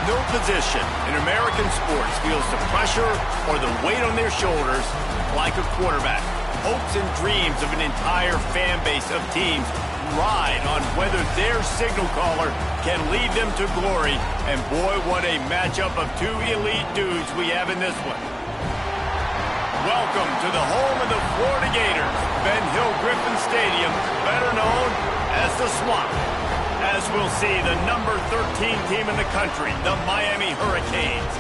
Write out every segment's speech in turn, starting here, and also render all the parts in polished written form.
no position in American sports feels the pressure or the weight on their shoulders like a quarterback. Hopes and dreams of an entire fan base of teams ride on whether their signal caller can lead them to glory. And boy, what a matchup of two elite dudes we have in this one. Welcome to the home of the Florida Gators, Ben Hill Griffin Stadium, better known as the Swamp. As we'll see, the number 13 team in the country, the Miami Hurricanes,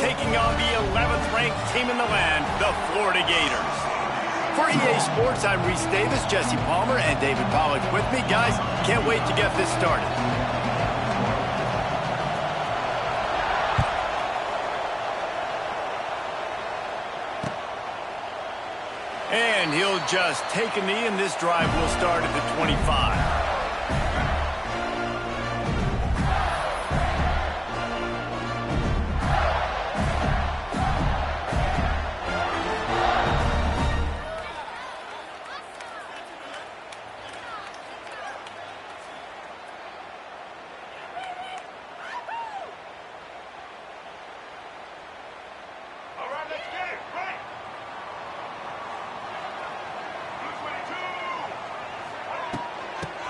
taking on the 11th ranked team in the land, the Florida Gators. For EA Sports, I'm Reese Davis, Jesse Palmer, and David Pollack with me. Guys, can't wait to get this started. And he'll just take a knee, and this drive will start at the 25.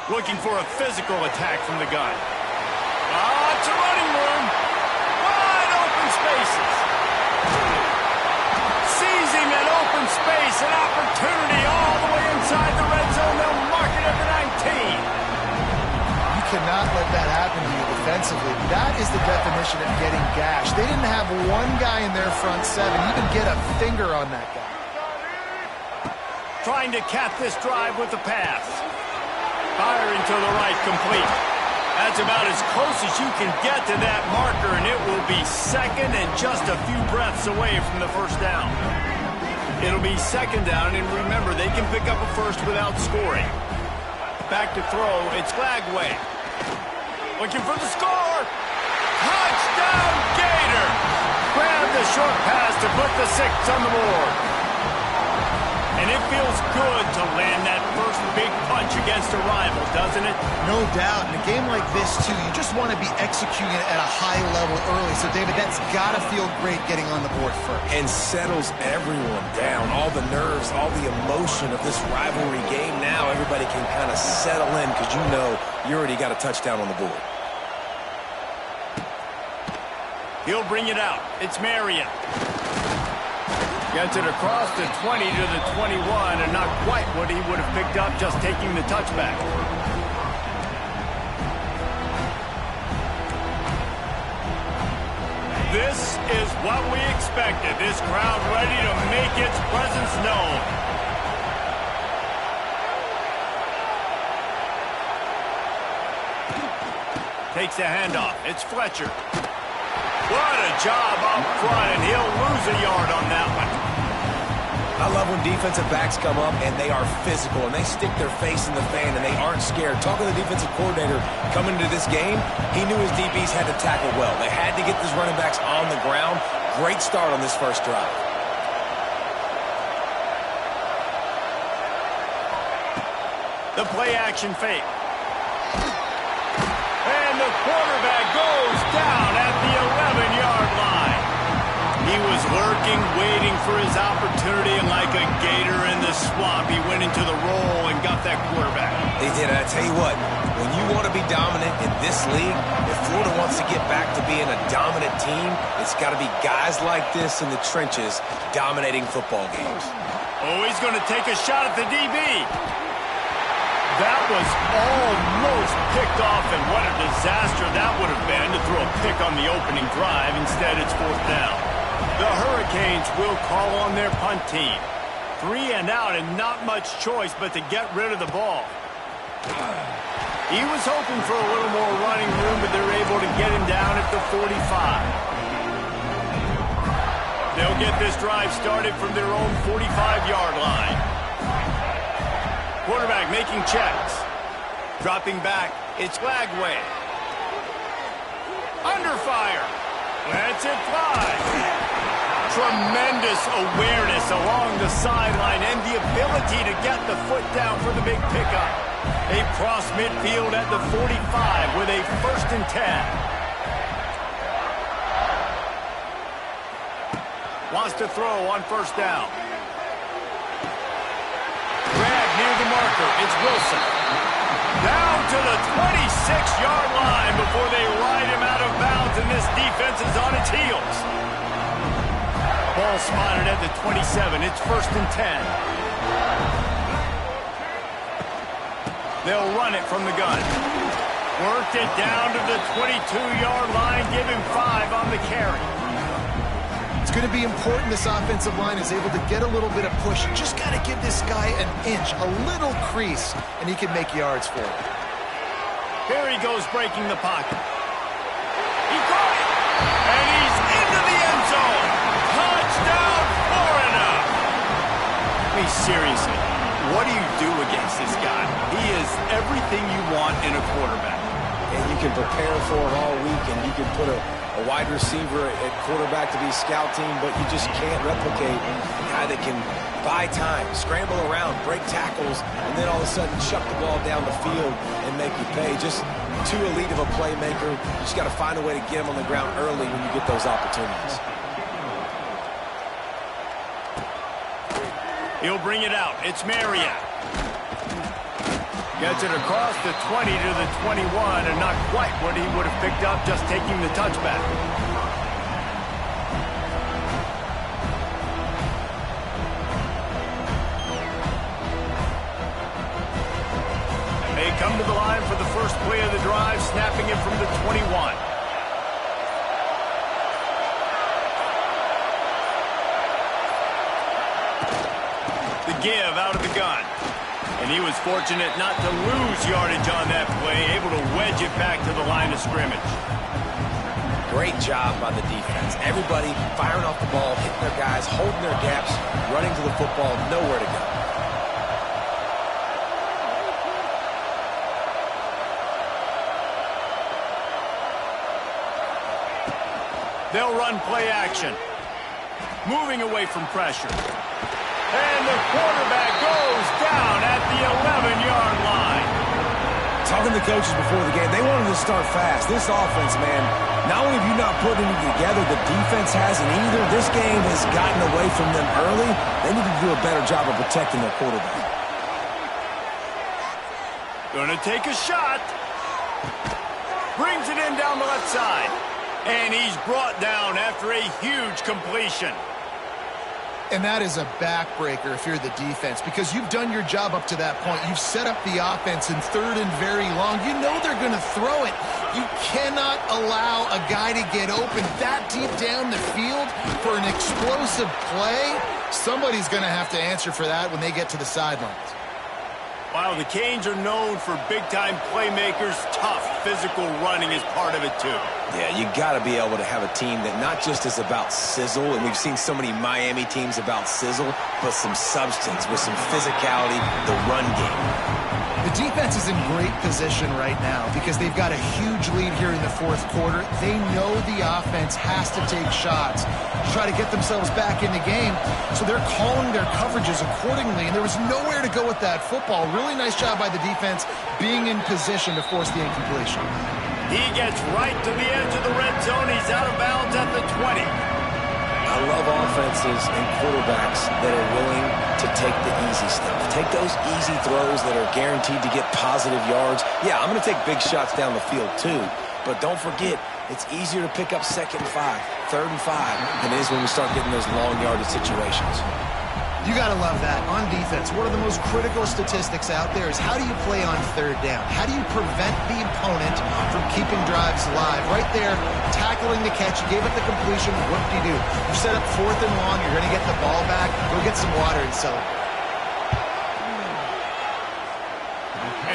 Looking for a physical attack from the gun. It's a running room. Wide open spaces. Seizing an open space, an opportunity all the way inside the red zone. They'll mark it at the 19. You cannot let that happen to you defensively. That is the definition of getting gashed. They didn't have one guy in their front seven even get a finger on that guy. Trying to cap this drive with the pass. Firing to the right, complete. That's about as close as you can get to that marker, and it will be second and just a few breaths away from the first down. It'll be second down, and remember, they can pick up a first without scoring. Back to throw, it's Lagway. Looking for the score. Touchdown, Gator! Grab the short pass to put the 6 on the board. And it feels good to land that first big punch against a rival, doesn't it? No doubt. In a game like this, too, you just want to be executing it at a high level early. So, David, that's got to feel great getting on the board first. And settles everyone down. All the nerves, all the emotion of this rivalry game. Now everybody can kind of settle in because you know you already got a touchdown on the board. He'll bring it out. It's Marion. Gets it across the 20 to the 21, and not quite what he would have picked up just taking the touchback. This is what we expected. This crowd ready to make its presence known. Takes the handoff. It's Fletcher. What a job up front, and he'll lose a yard on that one. I love when defensive backs come up and they are physical and they stick their face in the fan and they aren't scared. Talking to the defensive coordinator coming into this game, he knew his DBs had to tackle well. They had to get these running backs on the ground. Great start on this first drive. The play action fake. And the quarterback goes down at the 11-yard line. He was lurking, waiting for his opportunity, and like a gator in the swamp, he went into the roll and got that quarterback. He did. I tell you what, when you want to be dominant in this league, if Florida wants to get back to being a dominant team, it's got to be guys like this in the trenches dominating football games. Oh, he's going to take a shot at the DB. That was almost picked off, and what a disaster that would have been to throw a pick on the opening drive. Instead, it's fourth down. The Hurricanes will call on their punt team. 3 and out, and not much choice but to get rid of the ball. He was hoping for a little more running room, but they're able to get him down at the 45. They'll get this drive started from their own 45-yard line. Quarterback making checks. Dropping back, it's Lagway. Under fire. Lets it fly. Tremendous awareness along the sideline and the ability to get the foot down for the big pickup. They cross midfield at the 45 with a 1st and 10. Wants to throw on first down. Grab near the marker. It's Wilson. Down to the 26-yard line before they ride him out of bounds, and this defense is on its heels. Ball spotted at the 27. It's 1st and 10. They'll run it from the gun. Worked it down to the 22-yard line. Give him 5 on the carry. It's going to be important this offensive line is able to get a little bit of push. You just got to give this guy an inch, a little crease, and he can make yards for it. Here he goes breaking the pocket. He caught it! And he's into the end zone! Touchdown, Florida! I mean, seriously, what do you do against this guy? He is everything you want in a quarterback. And you can prepare for it all week, and you can put a wide receiver at quarterback to be scout team, but you just can't replicate a guy that can buy time, scramble around, break tackles, and then all of a sudden chuck the ball down the field and make you pay. Just too elite of a playmaker. You just got to find a way to get him on the ground early when you get those opportunities. He'll bring it out. It's Marriott. Gets it across the 20 to the 21, and not quite what he would have picked up just taking the touchback. They come to the line for the first play of the drive, snapping it from the 21. The give out of the gun. And he was fortunate not to lose yardage on that play, able to wedge it back to the line of scrimmage. Great job by the defense. Everybody firing off the ball, hitting their guys, holding their gaps, running to the football, nowhere to go. They'll run play action. Moving away from pressure. And the quarterback goes down at the 11-yard line. Talking to coaches before the game, they wanted to start fast. This offense, man, not only have you not put anything together, the defense hasn't either. This game has gotten away from them early. They need to do a better job of protecting their quarterback. Gonna take a shot. Brings it in down the left side. And he's brought down after a huge completion. And that is a backbreaker if you're the defense, because you've done your job up to that point. You've set up the offense in 3rd and very long. You know they're going to throw it. You cannot allow a guy to get open that deep down the field for an explosive play. Somebody's going to have to answer for that when they get to the sidelines. While the Canes are known for big-time playmakers, tough physical running is part of it too. Yeah, you got to be able to have a team that not just is about sizzle, and we've seen so many Miami teams about sizzle, but some substance with some physicality, the run game. The defense is in great position right now because they've got a huge lead here in the 4th quarter. They know the offense has to take shots to try to get themselves back in the game, so they're calling their coverages accordingly, and there was nowhere to go with that football. Really nice job by the defense being in position to force the incompletion. He gets right to the edge of the red zone. He's out of bounds at the 20. I love offenses and quarterbacks that are willing to take the easy stuff. Take those easy throws that are guaranteed to get positive yards. Yeah, I'm going to take big shots down the field too, but don't forget, it's easier to pick up 2nd and 5, 3rd and 5 than it is when we start getting those long yardage situations. You got to love that. On defense, one of the most critical statistics out there is how do you play on 3rd down? How do you prevent the opponent from keeping drives alive? Right there, tackling the catch, you gave it the completion, what do? You set up 4th and long, you're going to get the ball back, go get some water and celebrate.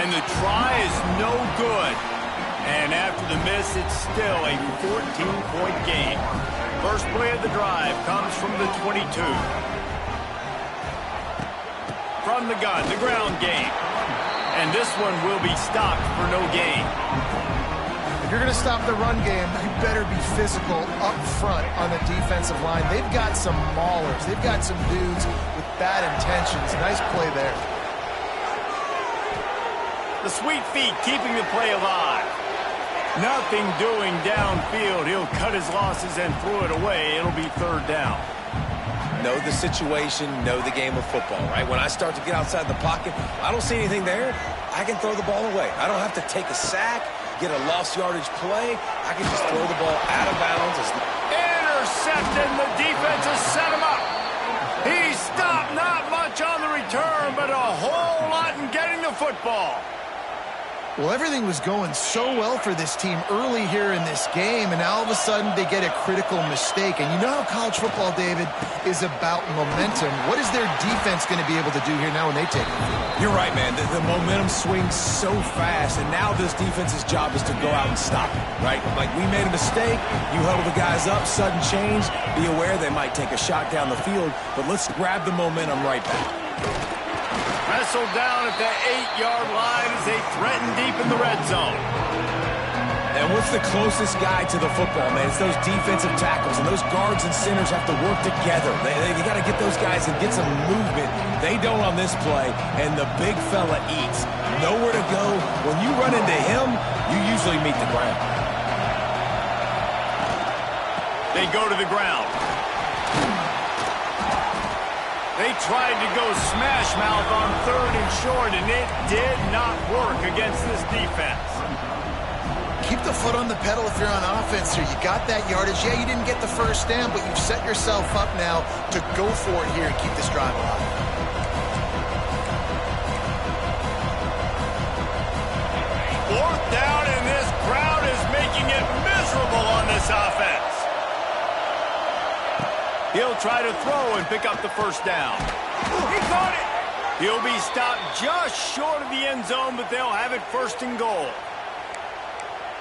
And the try is no good. And after the miss, it's still a 14-point game. First play of the drive comes from the 22. From the gun, the ground game. And this one will be stopped for no gain. If you're going to stop the run game, you better be physical up front on the defensive line. They've got some maulers. They've got some dudes with bad intentions. Nice play there. The sweet feet keeping the play alive. Nothing doing downfield. He'll cut his losses and throw it away. It'll be 3rd down. know the situation, know the game of football, right? When I start to get outside the pocket, I don't see anything there, I can throw the ball away. I don't have to take a sack, get a lost yardage play. I can just throw the ball out of bounds. Intercepted. The defense has set him up. He stopped, not much on the return, but a whole lot in getting the football. Well, everything was going so well for this team early here in this game, and all of a sudden they get a critical mistake. And you know how college football, David, is about momentum. What is their defense going to be able to do here now when they take it? You're right, man. The momentum swings so fast, and now this defense's job is to go out and stop it, right? Like, we made a mistake, you huddle the guys up, sudden change, be aware they might take a shot down the field, but let's grab the momentum right back. Wrestled down at the 8-yard line as they threaten deep in the red zone. And what's the closest guy to the football, man? It's those defensive tackles, and those guards and centers have to work together. They got to get those guys and get some movement. They don't on this play, and the big fella eats. Nowhere to go. When you run into him, you usually meet the ground. They go to the ground. They tried to go smash mouth on 3rd and short, and it did not work against this defense. Keep the foot on the pedal if you're on offense here. You got that yardage. Yeah, you didn't get the first down, but you've set yourself up now to go for it here and keep this drive alive. Fourth down, and this crowd is making it miserable on this offense. He'll try to throw and pick up the first down. He caught it. He'll be stopped just short of the end zone, but they'll have it 1st and goal.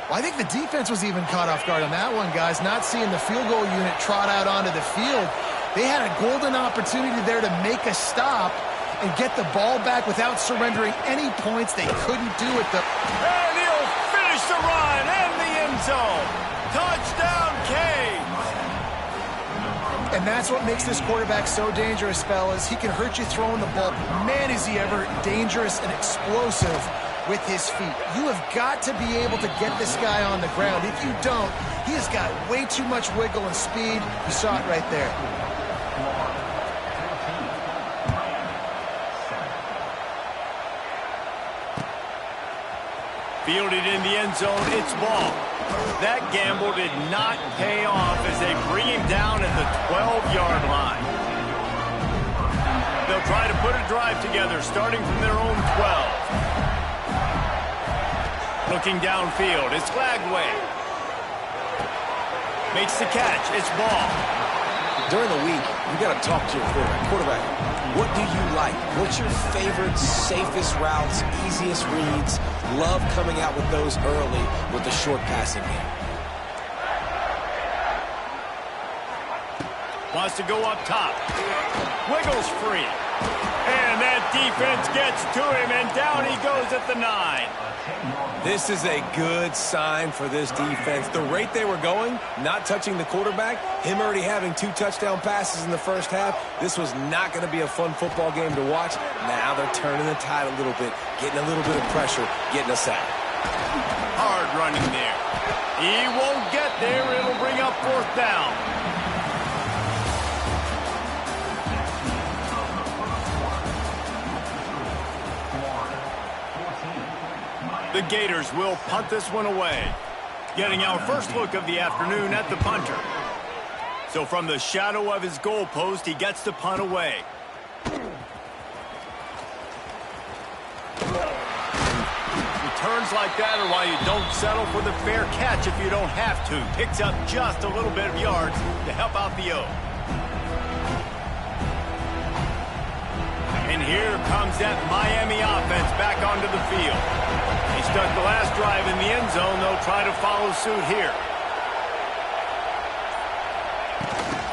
Well, I think the defense was even caught off guard on that one, guys. Not seeing the field goal unit trot out onto the field. They had a golden opportunity there to make a stop and get the ball back without surrendering any points. They couldn't do it. And he'll finish the run and the end zone. Touchdown, Cade. And that's what makes this quarterback so dangerous, fellas. He can hurt you throwing the ball. Man, is he ever dangerous and explosive with his feet. You have got to be able to get this guy on the ground. If you don't, he has got way too much wiggle and speed. You saw it right there. Fielded in the end zone, it's ball. That gamble did not pay off as they bring him down at the 12-yard line. They'll try to put a drive together, starting from their own 12. Looking downfield, it's Lagway. Makes the catch, it's ball. During the week, you got to talk to your quarterback. What do you like? What's your favorite, safest routes, easiest reads? Love coming out with those early with the short passing game. Wants to go up top. Wiggles free. And that defense gets to him, and down he goes at the 9. This is a good sign for this defense. The rate they were going, not touching the quarterback, him already having 2 touchdown passes in the first half, this was not going to be a fun football game to watch. Now they're turning the tide a little bit, getting a little bit of pressure, getting a sack. Hard running there. He won't get there. It'll bring up 4th down. The Gators will punt this one away. Getting our first look of the afternoon at the punter. So from the shadow of his goalpost, he gets the punt away. Returns like that are why you don't settle for the fair catch if you don't have to. Picks up just a little bit of yards to help out the O. And here comes that Miami offense back onto the field. They stuck the last drive in the end zone. They'll try to follow suit here.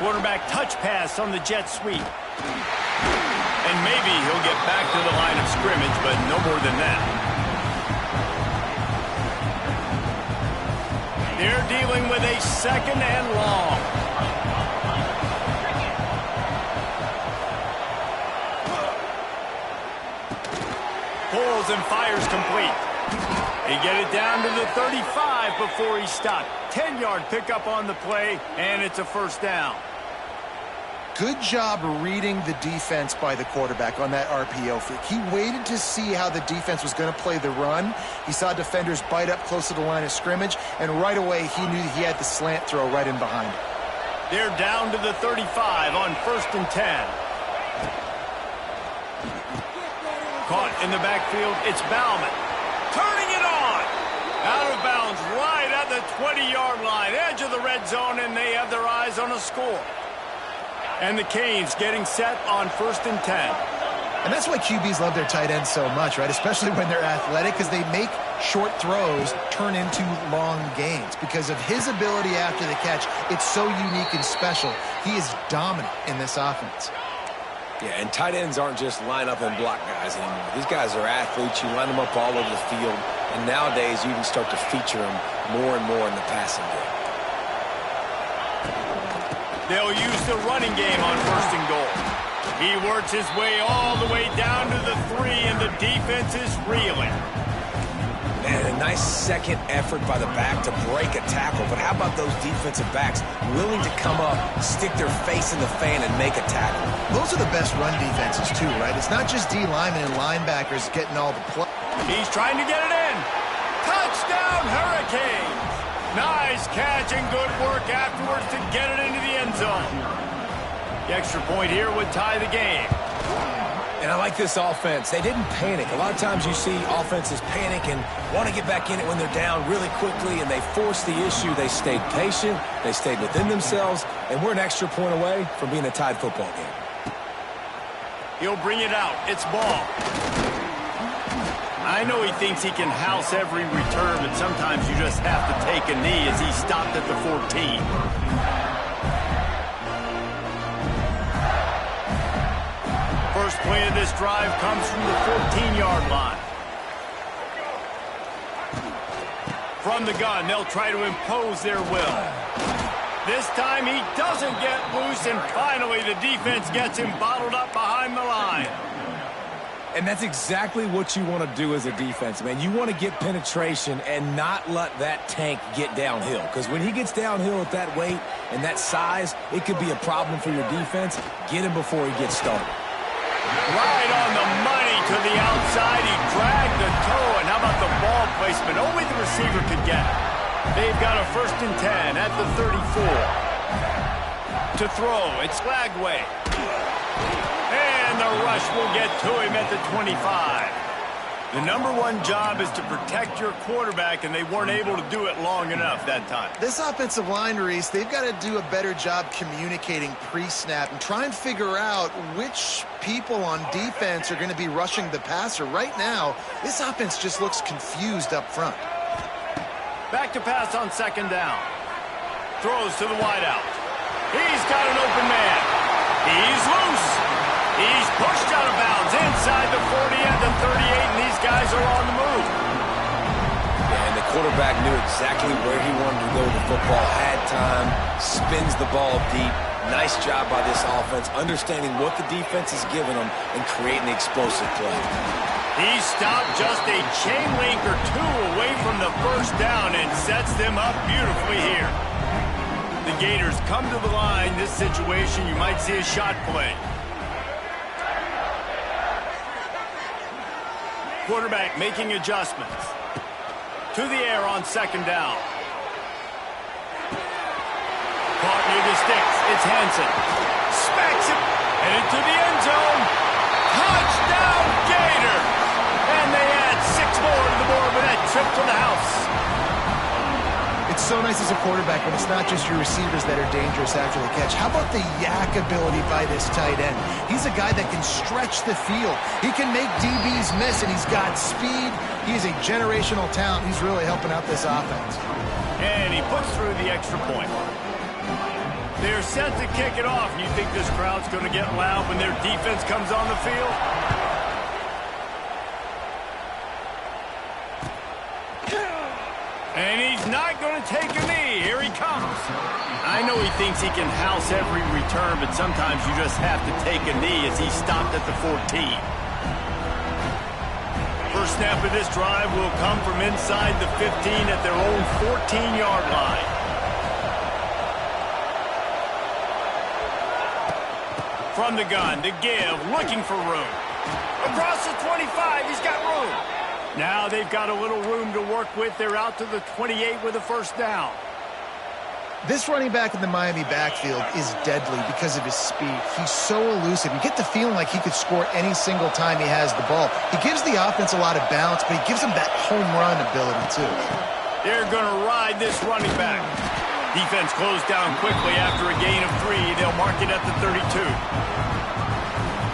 Quarterback touch pass on the jet sweep. And maybe he'll get back to the line of scrimmage, but no more than that. They're dealing with a 2nd and long. Pulls and fires complete. He get it down to the 35 before he stopped. 10-yard pickup on the play, and it's a 1st down. Good job reading the defense by the quarterback on that RPO fake. He waited to see how the defense was going to play the run. He saw defenders bite up close to the line of scrimmage, and right away he knew he had the slant throw right in behind him. They're down to the 35 on 1st and 10. Caught in the backfield, it's Bauman. Turning it on. Out of bounds right at the 20-yard line, edge of the red zone, and they have their eyes on a score. And the Canes getting set on 1st and 10. And that's why QBs love their tight ends so much, right? Especially when they're athletic, because they make short throws turn into long gains. Because of his ability after the catch, it's so unique and special. He is dominant in this offense. Yeah, and tight ends aren't just line up and block guys anymore. These guys are athletes. You line them up all over the field. And nowadays, you can start to feature them more and more in the passing game. They'll use the running game on 1st and goal. He works his way all the way down to the 3, and the defense is reeling. Man, a nice second effort by the back to break a tackle. But how about those defensive backs willing to come up, stick their face in the fan, and make a tackle? Those are the best run defenses, too, right? It's not just D linemen and linebackers getting all the play. He's trying to get it in. Touchdown, Hurricanes. Nice catch and good work afterwards to get it into the end zone. The extra point here would tie the game. And I like this offense. They didn't panic. A lot of times you see offenses panic and want to get back in it when they're down really quickly, and they forced the issue. They stayed patient. They stayed within themselves, and we're an extra point away from being a tied football game. He'll bring it out. It's ball. I know he thinks he can house every return, but sometimes you just have to take a knee as he stopped at the 14. First play of this drive comes from the 14-yard line. From the gun, they'll try to impose their will. This time he doesn't get loose, and finally the defense gets him bottled up behind the line. And that's exactly what you want to do as a defense, man. You want to get penetration and not let that tank get downhill. Because when he gets downhill at that weight and that size, it could be a problem for your defense. Get him before he gets started. Right on the money to the outside. He dragged the toe, and how about the ball placement? Only the receiver could get it. They've got a 1st and 10 at the 34. To throw, it's Lagway. And the rush will get to him at the 25. The number one job is to protect your quarterback, and they weren't able to do it long enough that time. This offensive line, Reese, they've got to do a better job communicating pre-snap and try and figure out which people on defense are going to be rushing the passer. Right now, this offense just looks confused up front. Back to pass on 2nd down. Throws to the wideout. He's got an open man. He's loose. He's pushed out of bounds inside the 40 and the 38, and these guys are on the move. Yeah, and the quarterback knew exactly where he wanted to go with the football, had time, spins the ball deep. Nice job by this offense, understanding what the defense is giving them and creating the explosive play. He stopped just a chain link or two away from the 1st down and sets them up beautifully here. The Gators come to the line. This situation, you might see a shot play. Quarterback making adjustments. To the air on 2nd down. Caught near the sticks. It's Hansen. Smacks it. And into the end zone. Touchdown, Gators! And they add 6 more to the board with that trip to the house. It's so nice as a quarterback when it's not just your receivers that are dangerous after the catch. How about the yak ability by this tight end? He's a guy that can stretch the field. He can make DBs miss, and he's got speed. He's a generational talent. He's really helping out this offense. And he puts through the extra point. They're set to kick it off. You think this crowd's going to get loud when their defense comes on the field? And he's not going to take a knee. Here he comes. I know he thinks he can house every return, but sometimes you just have to take a knee as he stopped at the 14. First snap of this drive will come from inside the 15 at their own 14-yard line. from the gun. The give, looking for room. Across the 25, he's got room. Now they've got a little room to work with. They're out to the 28 with a first down. This running back in the Miami backfield is deadly because of his speed. He's so elusive. You get the feeling like he could score any single time he has the ball. He gives the offense a lot of balance, but he gives them that home run ability too. They're going to ride this running back. Defense closed down quickly after a gain of 3. They'll mark it at the 32.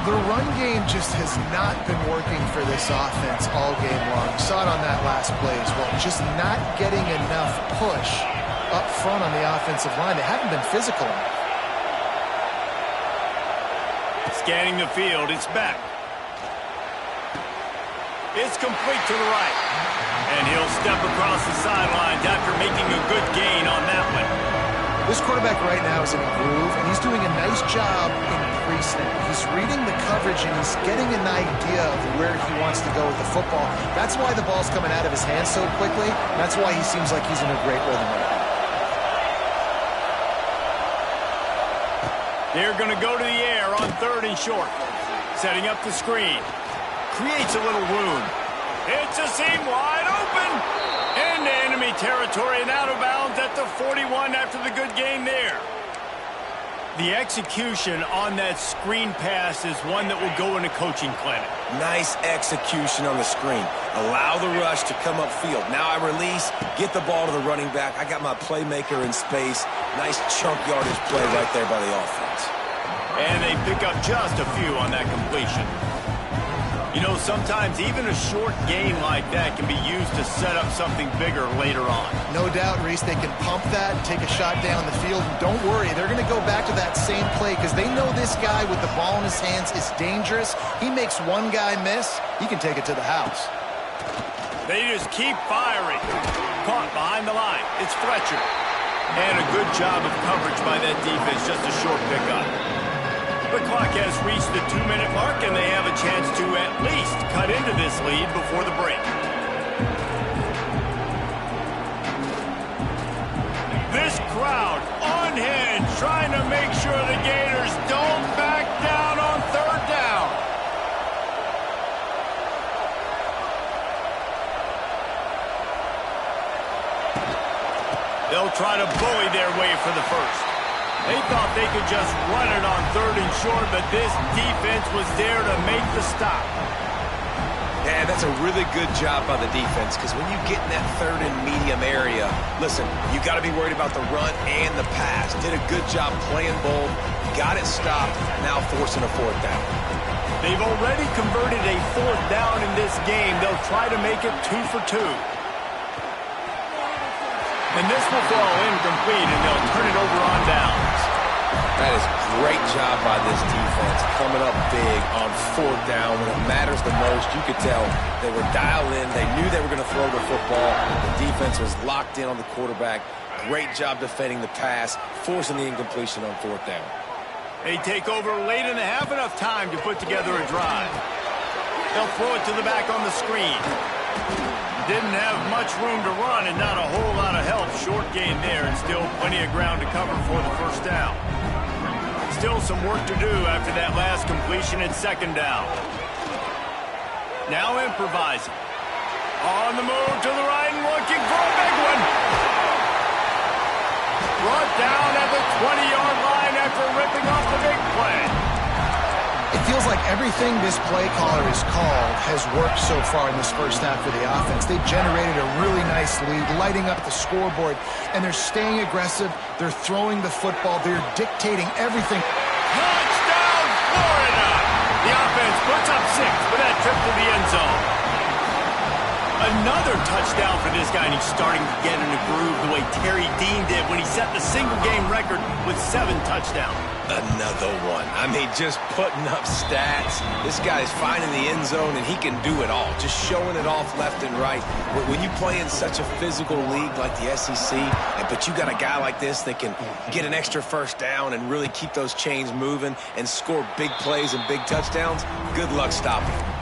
The run game just has not been working for this offense all game long. You saw it on that last play as well. Just not getting enough push up front on the offensive line. They haven't been physical enough. Scanning the field, it's back. It's complete to the right. And he'll step across the sidelines after making a good gain on that one. This quarterback right now is in a groove, and he's doing a nice job in pre-snap. He's reading the coverage, and he's getting an idea of where he wants to go with the football. That's why the ball's coming out of his hands so quickly. That's why he seems like he's in a great rhythm right now. They're going to go to the air on 3rd and short. Setting up the screen. Creates a little room. It's a seam wide open. Into enemy territory and out of bounds at the 41 after the good gain there. The execution on that screen pass is one that will go in a coaching clinic. Nice execution on the screen. Allow the rush to come upfield. Now I release, get the ball to the running back. I got my playmaker in space. Nice chunk yardage play right there by the offense. And they pick up just a few on that completion. You know, sometimes even a short gain like that can be used to set up something bigger later on. No doubt, Reese, they can pump that and take a shot down the field. And don't worry, they're going to go back to that same play because they know this guy with the ball in his hands is dangerous. He makes one guy miss, he can take it to the house. They just keep firing. Caught behind the line. It's Fletcher. And a good job of coverage by that defense, just a short pickup. The clock has reached the 2-minute mark, and they have a chance to at least cut into this lead before the break. This crowd unhinged, trying to make sure the Gators don't back down on 3rd down. They'll try to bully their way for the first. They thought they could just run it on 3rd and short, but this defense was there to make the stop. Yeah, that's a really good job by the defense because when you get in that 3rd and medium area, listen, you got to be worried about the run and the pass. Did a good job playing both, got it stopped, now forcing a 4th down. They've already converted a 4th down in this game. They'll try to make it 2 for 2. And this will fall incomplete, and they'll turn it over on downs. That is great job by this defense, coming up big on 4th down. When it matters the most, you could tell they were dialed in. They knew they were going to throw the football. The defense was locked in on the quarterback. Great job defending the pass, forcing the incompletion on 4th down. They take over late in the half, enough time to put together a drive. They'll throw it to the back on the screen. Didn't have much room to run and not a whole lot of help. Short gain there and still plenty of ground to cover for the first down. Still some work to do after that last completion at 2nd down. Now improvising. On the move to the right and looking for a big one. Brought down at the 20-yard line after ripping off the big play. It feels like everything this play caller has called has worked so far in this first half for the offense. They've generated a really nice lead, lighting up the scoreboard, and they're staying aggressive. They're throwing the football. They're dictating everything. Touchdown, Florida! The offense puts up 6 for that trip to the end zone. Another touchdown for this guy, and he's starting to get in a groove the way Terry Dean did when he set the single-game record with 7 touchdowns. Another one. I mean, just putting up stats. This guy's finding the end zone, and he can do it all. Just showing it off left and right. When you play in such a physical league like the SEC, but you got a guy like this that can get an extra first down and really keep those chains moving and score big plays and big touchdowns, good luck stopping him.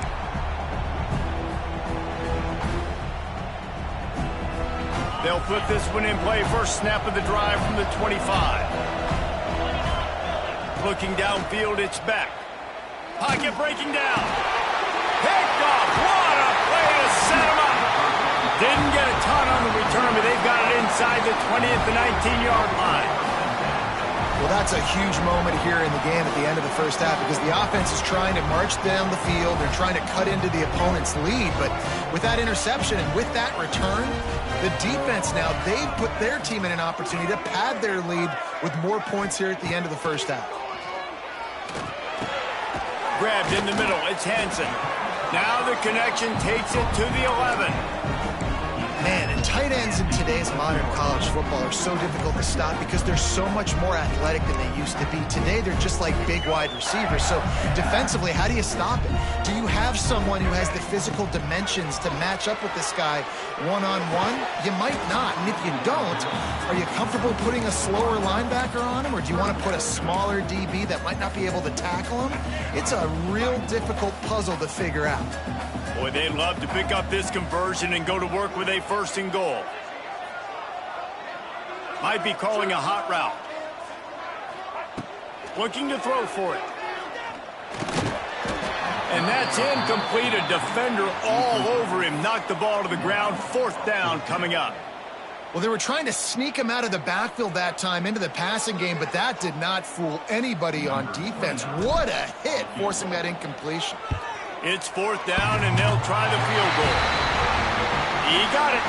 They'll put this one in play. First snap of the drive from the 25. looking downfield, it's Beck. Pocket breaking down. Picked off. What a play to set him up. Didn't get a ton on the return, but they've got it inside the 20 at the 19-yard line. Well, that's a huge moment here in the game at the end of the first half because the offense is trying to march down the field. They're trying to cut into the opponent's lead. But with that interception and with that return, the defense now, they've put their team in an opportunity to pad their lead with more points here at the end of the first half. Grabbed in the middle. It's Hansen. Now the connection takes it to the 11. Man, and tight ends in today's modern college football are so difficult to stop because they're so much more athletic than they used to be. Today, they're just like big wide receivers. So defensively, how do you stop it? Do you have someone who has the physical dimensions to match up with this guy one-on-one? You might not. And if you don't, are you comfortable putting a slower linebacker on him? Or do you want to put a smaller DB that might not be able to tackle him? It's a real difficult puzzle to figure out. Boy, they'd love to pick up this conversion and go to work with a first and goal. Might be calling a hot route. Looking to throw for it. And that's incomplete. A defender all over him. Knocked the ball to the ground. Fourth down coming up. Well, they were trying to sneak him out of the backfield that time into the passing game, but that did not fool anybody on defense. What a hit, forcing that incompletion. It's fourth down, and they'll try the field goal. He got it.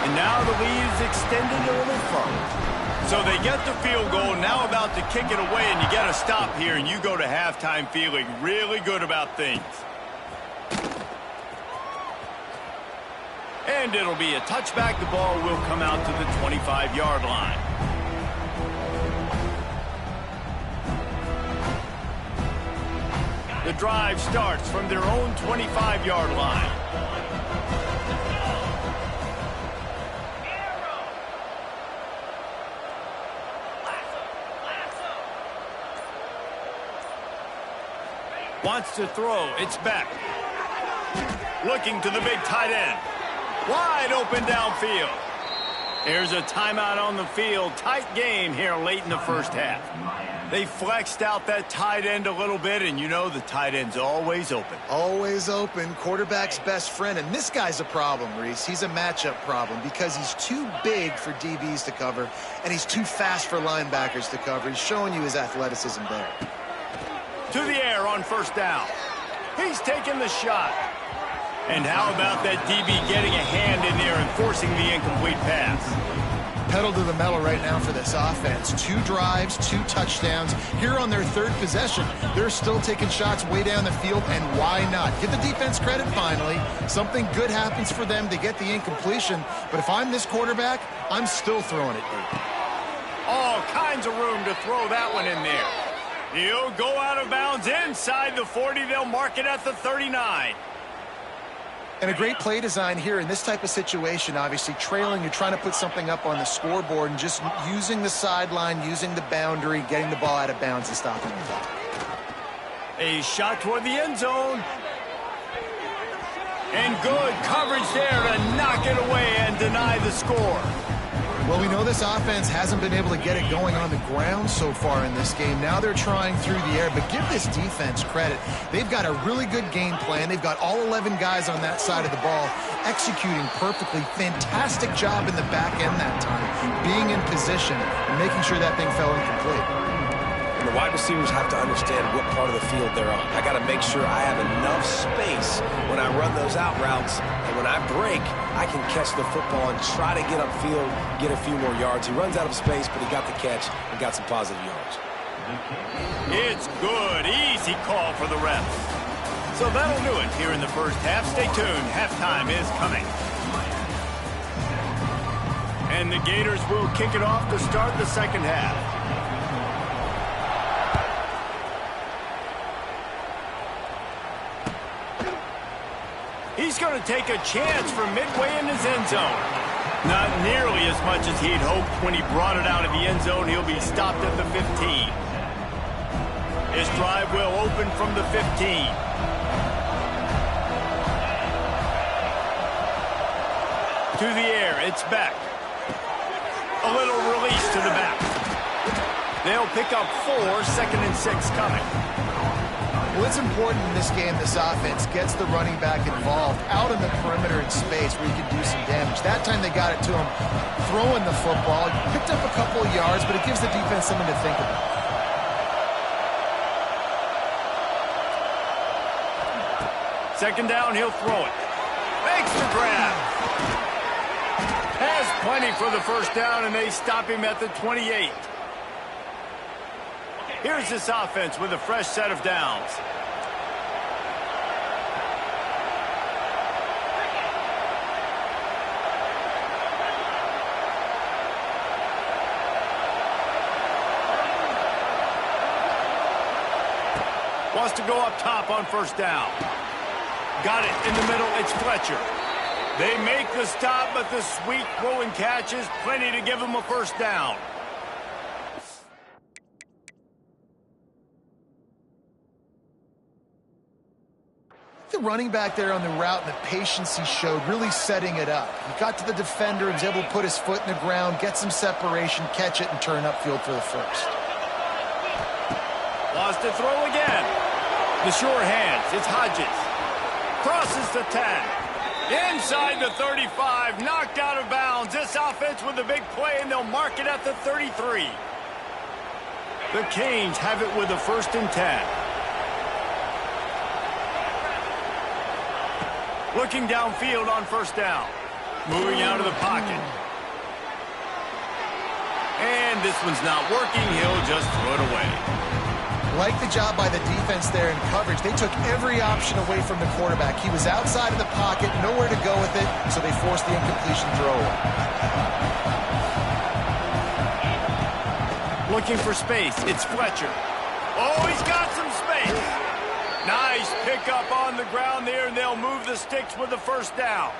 And now the lead is extended a little further. So they get the field goal, now about to kick it away, and you get a stop here, and you go to halftime feeling really good about things. And it'll be a touchback. The ball will come out to the 25-yard line. The drive starts from their own 25-yard line. Wants to throw. It's back. Looking to the big tight end. Wide open downfield. There's a timeout on the field. Tight game here late in the first half. They flexed out that tight end a little bit, and you know the tight end's always open. Always open. Quarterback's best friend. And this guy's a problem, Reese. He's a matchup problem because he's too big for DBs to cover, and he's too fast for linebackers to cover. He's showing you his athleticism there. To the air on first down. He's taking the shot. And how about that DB getting a hand in there and forcing the incomplete pass? Pedal to the metal right now for this offense. 2 drives, 2 touchdowns. Here on their third possession, they're still taking shots way down the field, and why not? Give the defense credit finally. Something good happens for them to get the incompletion, but if I'm this quarterback, I'm still throwing it deep. All kinds of room to throw that one in there. He'll go out of bounds inside the 40. They'll mark it at the 39. And a great play design here in this type of situation. Obviously, trailing, you're trying to put something up on the scoreboard and just using the sideline, using the boundary, getting the ball out of bounds and stopping the clock. A shot toward the end zone. And good coverage there to knock it away and deny the score. Well, we know this offense hasn't been able to get it going on the ground so far in this game. Now they're trying through the air, but give this defense credit. They've got a really good game plan. They've got all 11 guys on that side of the ball executing perfectly. Fantastic job in the back end that time, being in position and making sure that thing fell incomplete. And the wide receivers have to understand what part of the field they're on. I got to make sure I have enough space when I run those out routes, and when I break, I can catch the football and try to get upfield, get a few more yards. He runs out of space, but he got the catch and got some positive yards. It's good. Easy call for the refs. So that'll do it here in the first half. Stay tuned. Halftime is coming. And the Gators will kick it off to start the second half. He's going to take a chance from midway in his end zone. Not nearly as much as he'd hoped when he brought it out of the end zone. He'll be stopped at the 15. His drive will open from the 15. To the air, it's back. A little release to the back. They'll pick up 4, 2nd and 6 coming. Well, it's important in this game this offense gets the running back involved out in the perimeter in space where you can do some damage. That time they got it to him throwing the football. Picked up a couple of yards, but it gives the defense something to think about. Second down, he'll throw it. Makes the grab. Has plenty for the first down, and they stop him at the 28. Here's this offense with a fresh set of downs. Wants to go up top on first down. Got it in the middle. It's Fletcher. They make the stop, but the sweet throw and catch is plenty to give them a first down. The running back there on the route and the patience he showed, really setting it up. He got to the defender and was able to put his foot in the ground, get some separation, catch it, and turn upfield for the first. Wants to throw again. The sure hands. It's Hodges. Crosses the 10. Inside the 35. Knocked out of bounds. This offense with a big play, and they'll mark it at the 33. The Canes have it with a 1st and 10. Looking downfield on first down. Moving out of the pocket. And this one's not working. He'll just throw it away. Like the job by the defense there in coverage. They took every option away from the quarterback. He was outside of the pocket, nowhere to go with it, so they forced the incompletion throw away. Looking for space. It's Fletcher. Oh, he's got some space. Nice pickup on the ground there, and they'll move the sticks with the first down.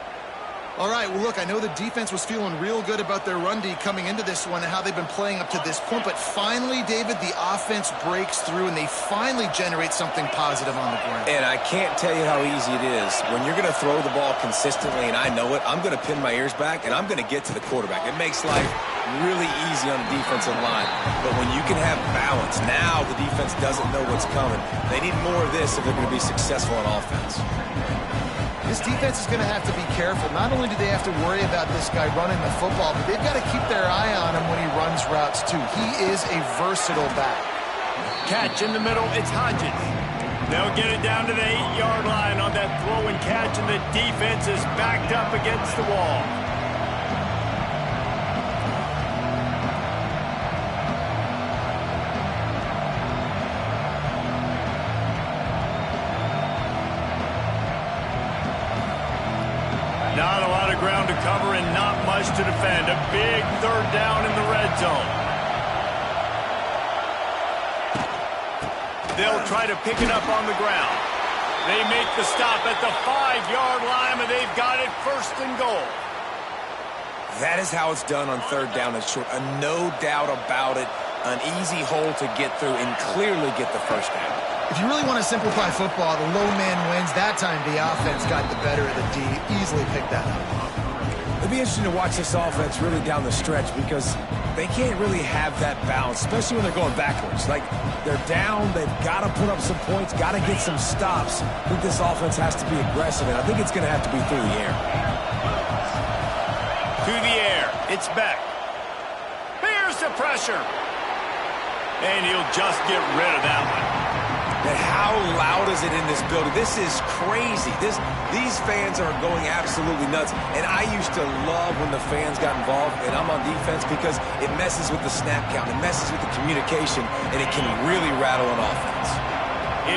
All right, well, look, I know the defense was feeling real good about their run D coming into this one and how they've been playing up to this point, but finally, David, the offense breaks through, and they finally generate something positive on the ground. And I can't tell you how easy it is. When you're going to throw the ball consistently, and I know it, I'm going to pin my ears back, and I'm going to get to the quarterback. It makes life really easy on the defensive line. But when you can have balance, now the defense doesn't know what's coming. They need more of this if they're going to be successful on offense. This defense is going to have to be careful. Not only do they have to worry about this guy running the football, but they've got to keep their eye on him when he runs routes, too. He is a versatile back. Catch in the middle. It's Hodges. They'll get it down to the 8-yard line on that throw and catch, and the defense is backed up against the wall. Not a lot of ground to cover and not much to defend. A big 3rd down in the red zone. They'll try to pick it up on the ground. They make the stop at the 5-yard line, and they've got it 1st and goal. That is how it's done on 3rd down and short. No doubt about it. An easy hole to get through and clearly get the first down. If you really want to simplify football, the low man wins. That time the offense got the better of the D. Easily picked that up. It'll be interesting to watch this offense really down the stretch because they can't really have that balance, especially when they're going backwards. Like, they're down, they've got to put up some points, got to get some stops. I think this offense has to be aggressive, and I think it's going to have to be through the air. To the air, it's Beck. Here's the pressure. And he'll just get rid of that one. And how loud is it in this building? This is crazy. These fans are going absolutely nuts. And I used to love when the fans got involved, and I'm on defense because it messes with the snap count. It messes with the communication, and it can really rattle an offense.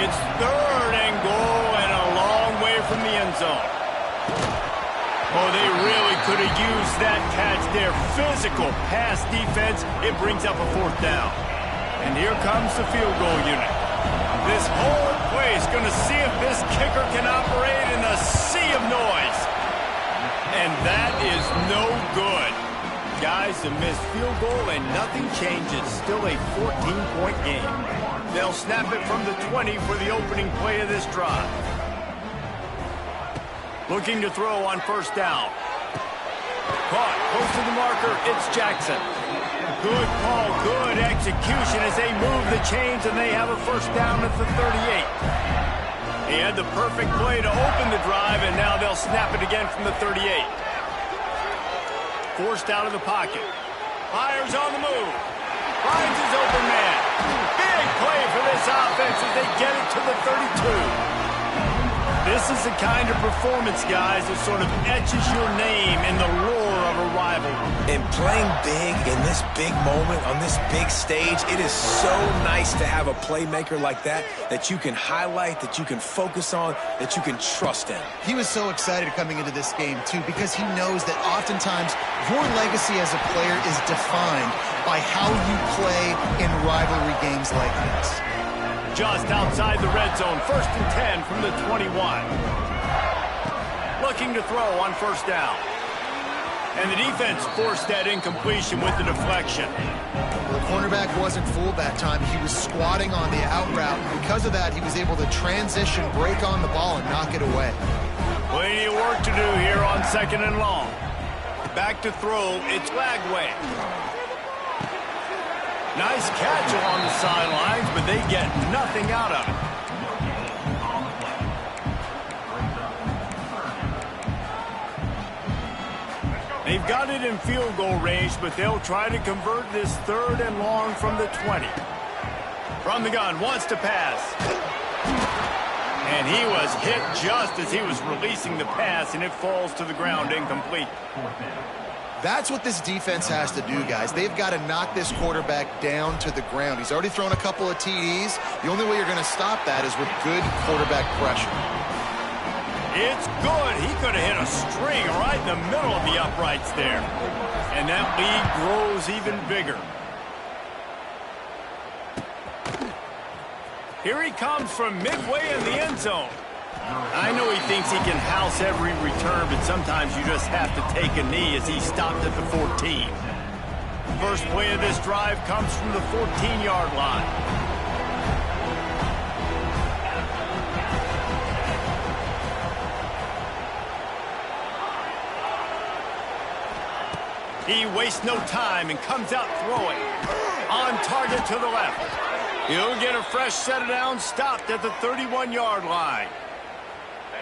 It's 3rd and goal and a long way from the end zone. Oh, they really could have used that catch there. Physical pass defense. It brings up a 4th down. And here comes the field goal unit. This whole place going to see if this kicker can operate in a sea of noise. And that is no good. Guys, a missed field goal and nothing changes. Still a 14-point game. They'll snap it from the 20 for the opening play of this drive. Looking to throw on first down. Caught close to the marker. It's Jackson. Good call, good execution as they move the chains, and they have a first down at the 38. He had the perfect play to open the drive, and now they'll snap it again from the 38. Forced out of the pocket. Fires on the move. Finds his open man. Big play for this offense as they get it to the 32. This is the kind of performance, guys, that sort of etches your name in the roar of a rivalry. And playing big in this big moment, on this big stage, it is so nice to have a playmaker like that you can highlight, that you can focus on, that you can trust in. He was so excited coming into this game, too, because he knows that oftentimes your legacy as a player is defined by how you play in rivalry games like this. Just outside the red zone, 1st and 10 from the 21. Looking to throw on first down. And the defense forced that incompletion with the deflection. The cornerback wasn't fooled that time. He was squatting on the out route, and because of that, he was able to transition, break on the ball, and knock it away. Plenty of work to do here on 2nd and long. Back to throw, it's Lagway. Nice catch along the sidelines, but they get nothing out of it. They've got it in field goal range, but they'll try to convert this 3rd and long from the 20. From the gun, wants to pass. And he was hit just as he was releasing the pass, and it falls to the ground incomplete. That's what this defense has to do, guys. They've got to knock this quarterback down to the ground. He's already thrown a couple of TDs. The only way you're going to stop that is with good quarterback pressure. It's good. He could have hit a string right in the middle of the uprights there. And that lead grows even bigger. Here he comes from midway in the end zone. I know he thinks he can house every return, but sometimes you just have to take a knee as he stopped at the 14. First play of this drive comes from the 14-yard line. He wastes no time and comes out throwing. On target to the left. He'll get a fresh set of downs, stopped at the 31-yard line.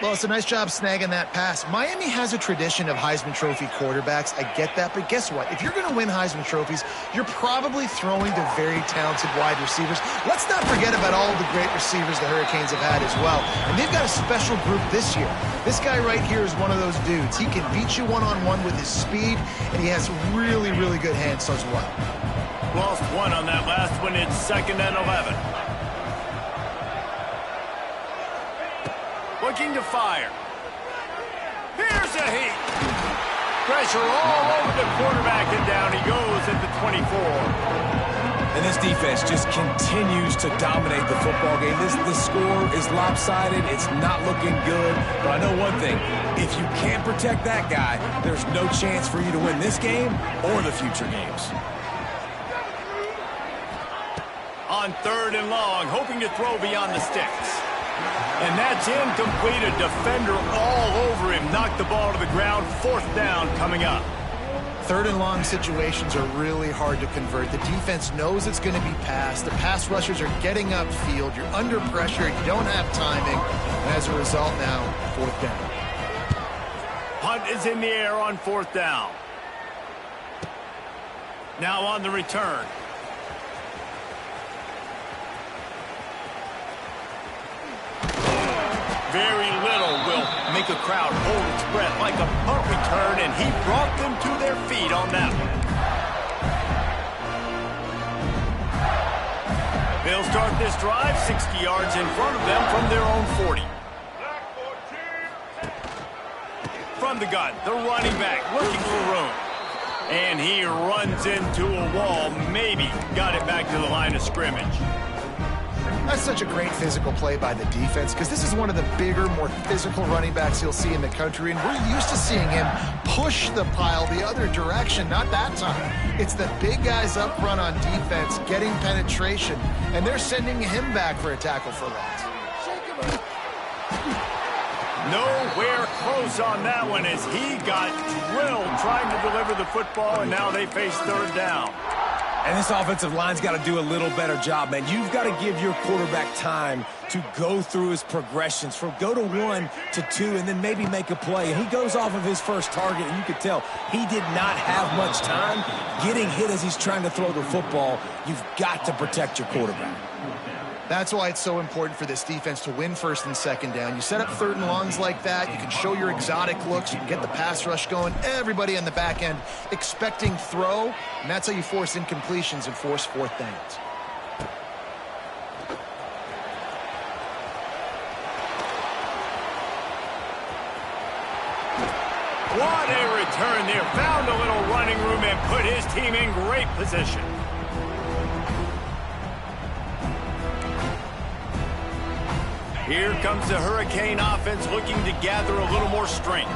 Well, it's a nice job snagging that pass. Miami has a tradition of Heisman Trophy quarterbacks. I get that, but guess what? If you're going to win Heisman Trophies, you're probably throwing to very talented wide receivers. Let's not forget about all the great receivers the Hurricanes have had as well. And they've got a special group this year. This guy right here is one of those dudes. He can beat you one-on-one with his speed, and he has really, really good hands as well. Lost one on that last one. It's 2nd and 11. Looking to fire. Here's a heat. Pressure all over the quarterback, and down he goes at the 24. And this defense just continues to dominate the football game. This score is lopsided. It's not looking good. But I know one thing. If you can't protect that guy, there's no chance for you to win this game or the future games. On 3rd and long, hoping to throw beyond the sticks. And that's incomplete. A defender all over him. Knocked the ball to the ground. 4th down coming up. 3rd and long situations are really hard to convert. The defense knows it's going to be passed. The pass rushers are getting upfield. You're under pressure. You don't have timing. And as a result now, 4th down. Punt is in the air on 4th down. Now on the return. Very little will make a crowd hold its breath like a punt return, and he brought them to their feet on that one. They'll start this drive 60 yards in front of them from their own 40. From the gun, the running back looking for room. And he runs into a wall, maybe got it back to the line of scrimmage. That's such a great physical play by the defense because this is one of the bigger, more physical running backs you'll see in the country, and we're used to seeing him push the pile the other direction. Not that time. It's the big guys up front on defense getting penetration, and they're sending him back for a tackle for loss. Nowhere close on that one as he got drilled trying to deliver the football, and now they face 3rd down. And this offensive line's got to do a little better job, man. You've got to give your quarterback time to go through his progressions from go to 1 to 2 and then maybe make a play. And he goes off of his first target, and you could tell he did not have much time getting hit as he's trying to throw the football. You've got to protect your quarterback. That's why it's so important for this defense to win first and second down. You set up third and longs like that, you can show your exotic looks, you can get the pass rush going, everybody on the back end expecting throw, and that's how you force incompletions and force fourth downs. What a return there. Found a little running room and put his team in great position. Here comes the Hurricane offense looking to gather a little more strength.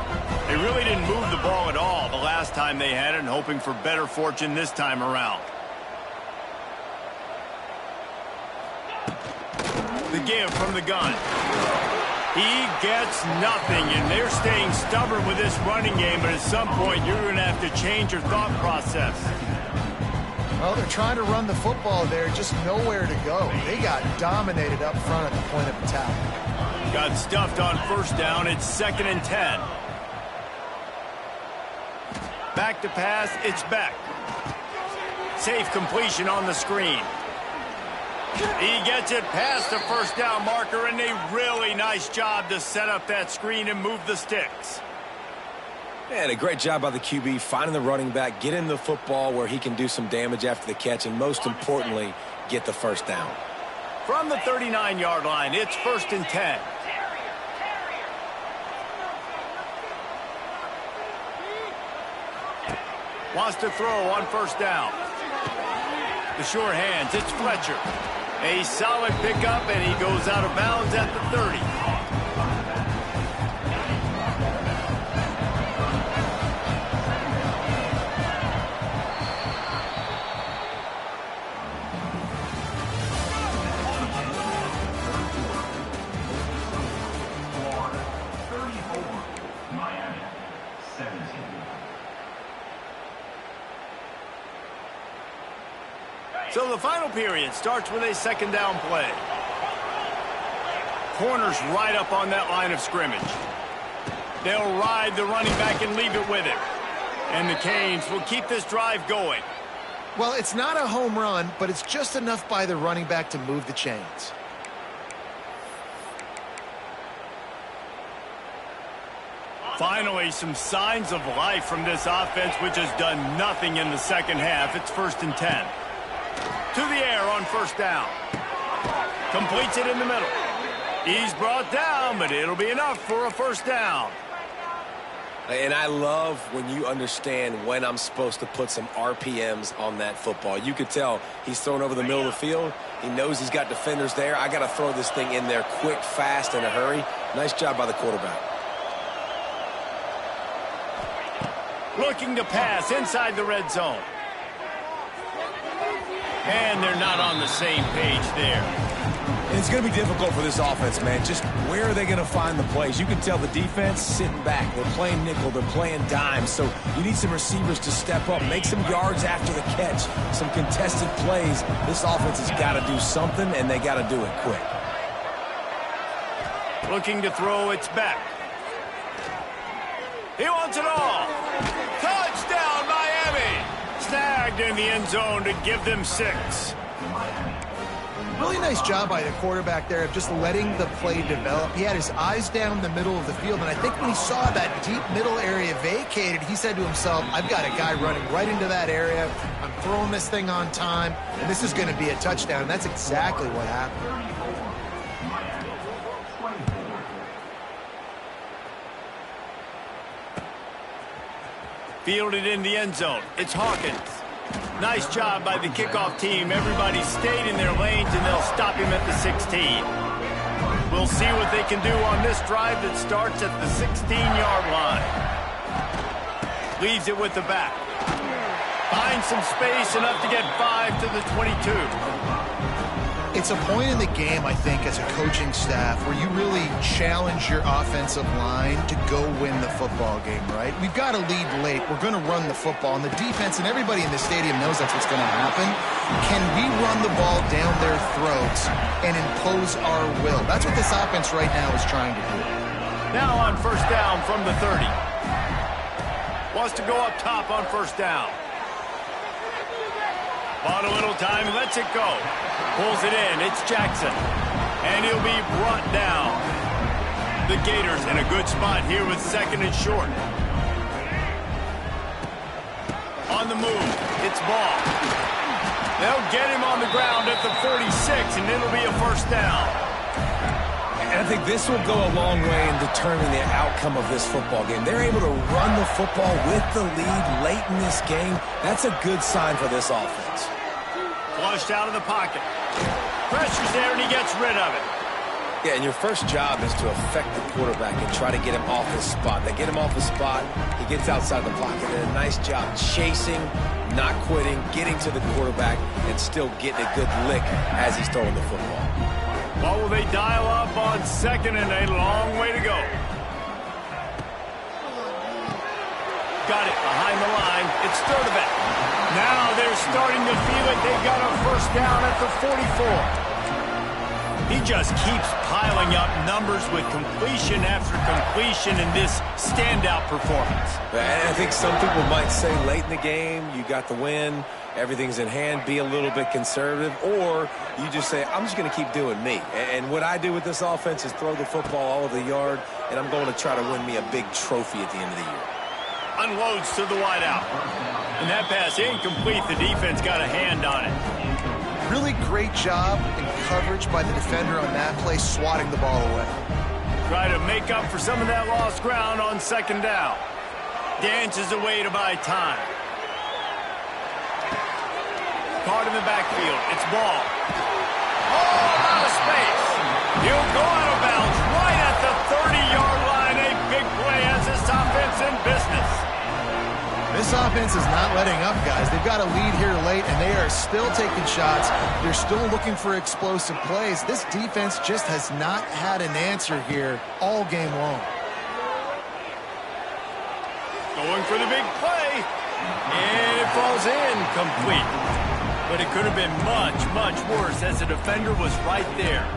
They really didn't move the ball at all the last time they had it, and hoping for better fortune this time around. The give from the gun. He gets nothing, and they're staying stubborn with this running game, but at some point you're going to have to change your thought process. Well, they're trying to run the football there, just nowhere to go. They got dominated up front at the point of attack. Got stuffed on first down. It's 2nd and 10. Back to pass. It's Beck. Safe completion on the screen. He gets it past the first down marker, and a really nice job to set up that screen and move the sticks. And a great job by the QB finding the running back, getting the football where he can do some damage after the catch, and most importantly, get the first down. From the 39-yard line, it's 1st and 10. Wants to throw on first down. The sure hands, it's Fletcher. A solid pickup, and he goes out of bounds at the 30. So the final period starts with a 2nd down play. Corners right up on that line of scrimmage. They'll ride the running back and leave it with him. And the Canes will keep this drive going. Well, it's not a home run, but it's just enough by the running back to move the chains. Finally, some signs of life from this offense, which has done nothing in the second half. It's 1st and 10. To the air on first down. Completes it in the middle. He's brought down, but it'll be enough for a first down. And I love when you understand when I'm supposed to put some RPMs on that football. You could tell he's thrown over the middle of the field. He knows he's got defenders there. I got to throw this thing in there quick, fast, in a hurry. Nice job by the quarterback. Looking to pass inside the red zone. And they're not on the same page there. And it's going to be difficult for this offense, man. Just where are they going to find the plays? You can tell the defense sitting back. They're playing nickel. They're playing dime. So you need some receivers to step up, make some yards after the catch, some contested plays. This offense has got to do something, and they got to do it quick. Looking to throw, it's back. He wants it all. Touchdown, Miami! Snagged in the end zone to give them 6. Really nice job by the quarterback there of just letting the play develop. He had his eyes down the middle of the field, and I think when he saw that deep middle area vacated, he said to himself, I've got a guy running right into that area. I'm throwing this thing on time, and this is going to be a touchdown. And that's exactly what happened. Fielded in the end zone. It's Hawkins. Nice job by the kickoff team. Everybody stayed in their lanes, and they'll stop him at the 16. We'll see what they can do on this drive that starts at the 16-yard line. Leaves it with the back. Finds some space, enough to get 5 to the 22. It's a point in the game, I think, as a coaching staff where you really challenge your offensive line to go win the football game, right? We've got to lead late. We're going to run the football, and the defense and everybody in the stadium knows that's what's going to happen. Can we run the ball down their throats and impose our will? That's what this offense right now is trying to do. Now on first down from the 30. Wants to go up top on first down. Bought a little time, lets it go. Pulls it in, it's Jackson. And he'll be brought down. The Gators in a good spot here with second and short. On the move, it's Ball. They'll get him on the ground at the 46, and it'll be a first down. And I think this will go a long way in determining the outcome of this football game. They're able to run the football with the lead late in this game. That's a good sign for this offense. Flushed out of the pocket. Pressure's there, and he gets rid of it. Yeah, and your first job is to affect the quarterback and try to get him off his spot. They get him off his spot, he gets outside the pocket, and a nice job chasing, not quitting, getting to the quarterback, and still getting a good lick as he's throwing the football. What will they dial up on second and a long way to go? Got it behind the line. It's Sturdivant. Now they're starting to feel it. They got a first down at the 44. He just keeps piling up numbers with completion after completion in this standout performance. And I think some people might say late in the game, you got the win, everything's in hand, be a little bit conservative, or you just say, I'm just going to keep doing me. And what I do with this offense is throw the football all over the yard, and I'm going to try to win me a big trophy at the end of the year. Unloads to the wideout. And that pass incomplete. The defense got a hand on it. Really great job in coverage by the defender on that play, swatting the ball away. Try to make up for some of that lost ground on second down. Dances away to buy time. Caught in the backfield. It's Ball. Oh, out of space. He'll go out of bounds right at the 30-yard line. A big play as this offense in business. This offense is not letting up, guys. They've got a lead here late, and they are still taking shots. They're still looking for explosive plays. This defense just has not had an answer here all game long. Going for the big play. And it falls incomplete. But it could have been much, much worse as the defender was right there.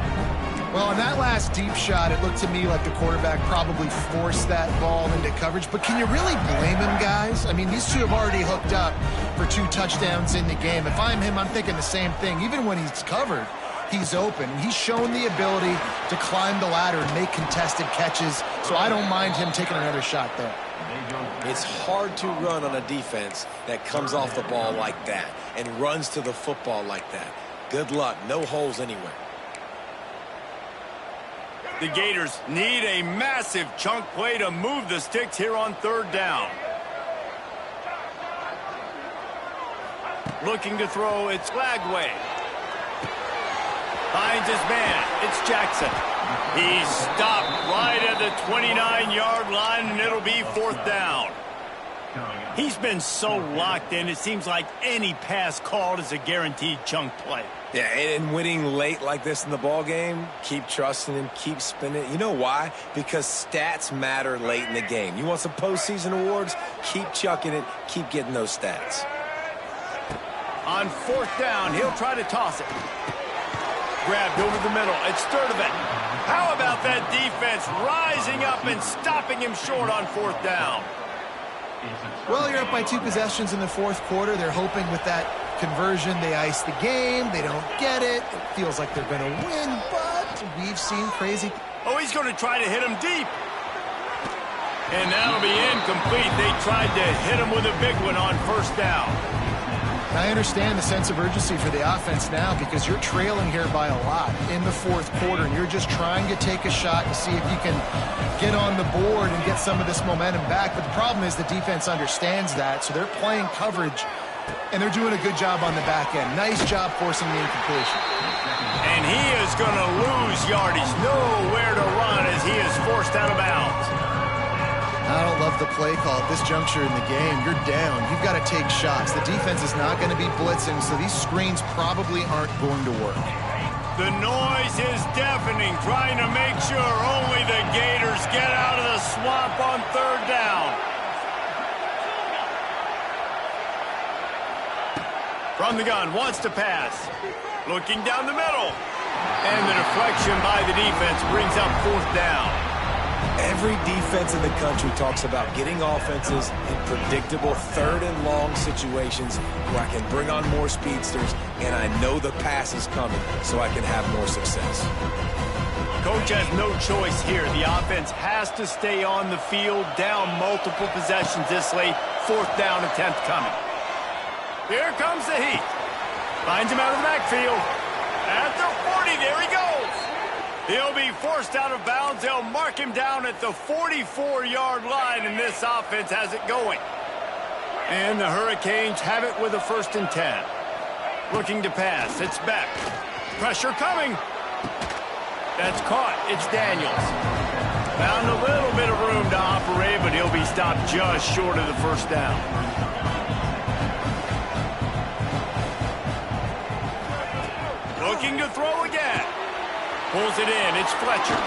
Well, on that last deep shot, it looked to me like the quarterback probably forced that ball into coverage. But can you really blame him, guys? I mean, these two have already hooked up for 2 touchdowns in the game. If I'm him, I'm thinking the same thing. Even when he's covered, he's open. He's shown the ability to climb the ladder and make contested catches. So I don't mind him taking another shot there. It's hard to run on a defense that comes off the ball like that and runs to the football like that. Good luck. No holes anywhere. The Gators need a massive chunk play to move the sticks here on third down. Looking to throw, it's Lagway. Finds his man, it's Jackson. He's stopped right at the 29-yard line, and it'll be fourth down. He's been so locked in, it seems like any pass called is a guaranteed chunk play. Yeah, and winning late like this in the ball game, keep trusting him, keep spinning. You know why? Because stats matter late in the game. You want some postseason awards? Keep chucking it, keep getting those stats. On fourth down, he'll try to toss it. Grabbed over the middle. It's Sturdivant. How about that defense rising up and stopping him short on fourth down? Well, you're up by 2 possessions in the fourth quarter. They're hoping with that conversion they ice the game. They don't get it. It feels like they're going to win, but we've seen crazy. Oh, he's going to try to hit him deep. And that'll be incomplete. They tried to hit him with a big one on first down. I understand the sense of urgency for the offense now because you're trailing here by a lot in the fourth quarter, and you're just trying to take a shot to see if you can get on the board and get some of this momentum back. But the problem is the defense understands that, so they're playing coverage, and they're doing a good job on the back end. Nice job forcing the incompletion. And he is going to lose yardage. Nowhere to run as he is forced out of bounds. I don't love the play call at this juncture in the game. You're down. You've got to take shots. The defense is not going to be blitzing, so these screens probably aren't going to work. The noise is deafening, trying to make sure only the Gators get out of the swamp on third down. From the gun, wants to pass. Looking down the middle. And the deflection by the defense brings up fourth down. Every defense in the country talks about getting offenses in predictable third and long situations where I can bring on more speedsters and I know the pass is coming so I can have more success. Coach has no choice here. The offense has to stay on the field, down multiple possessions this late. Fourth down attempt coming. Here comes the heat. Finds him out of the backfield. At the 40, there he goes. He'll be forced out of bounds. They'll mark him down at the 44-yard line, and this offense has it going. And the Hurricanes have it with a 1st and 10. Looking to pass. It's Beck. Pressure coming. That's caught. It's Daniels. Found a little bit of room to operate, but he'll be stopped just short of the first down. Looking to throw again. Pulls it in. It's Fletcher.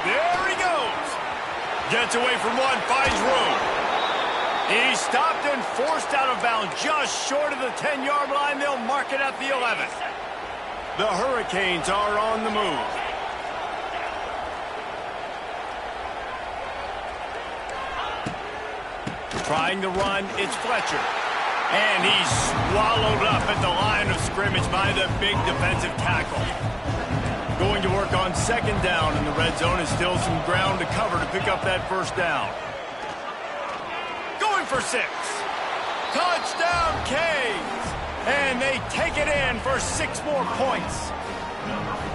There he goes. Gets away from one. Finds room. He's stopped and forced out of bounds just short of the 10-yard line. They'll mark it at the 11th. The Hurricanes are on the move. Trying to run. It's Fletcher. And he's swallowed up at the line of scrimmage by the big defensive tackle. Going to work on 2nd down in the red zone. Is still some ground to cover to pick up that first down. Going for 6. Touchdown, Canes. And they take it in for 6 more points.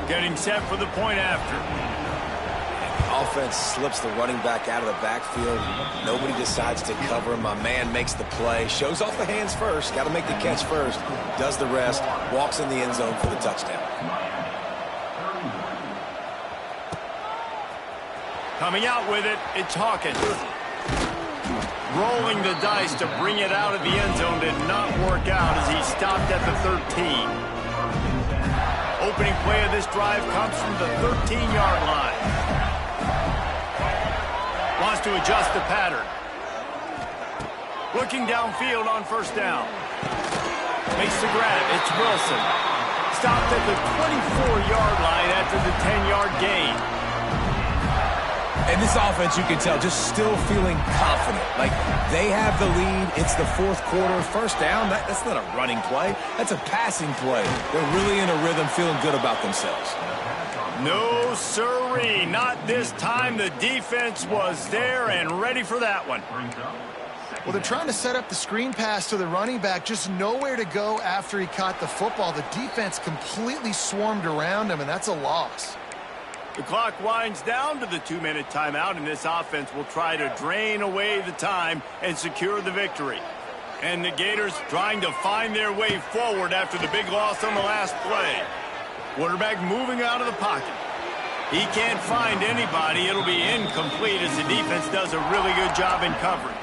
Getting set for the point after. Offense slips the running back out of the backfield. Nobody decides to cover him. My man makes the play. Shows off the hands first. Got to make the catch first. Does the rest. Walks in the end zone for the touchdown. Coming out with it, it's Hawkins. Rolling the dice to bring it out of the end zone did not work out as he stopped at the 13. Opening play of this drive comes from the 13-yard line. Wants to adjust the pattern. Looking downfield on 1st down. Makes the grab. It's Wilson. Stopped at the 24-yard line after the 10-yard gain. And this offense, you can tell, just still feeling confident. Like, they have the lead. It's the 4th quarter. 1st down, that's not a running play. That's a passing play. They're really in a rhythm, feeling good about themselves. No, sirree. Not this time. The defense was there and ready for that one. Well, they're trying to set up the screen pass to the running back. Just nowhere to go after he caught the football. The defense completely swarmed around him, and that's a loss. The clock winds down to the 2-minute timeout, and this offense will try to drain away the time and secure the victory. And the Gators trying to find their way forward after the big loss on the last play. Quarterback moving out of the pocket. He can't find anybody. It'll be incomplete as the defense does a really good job in coverage.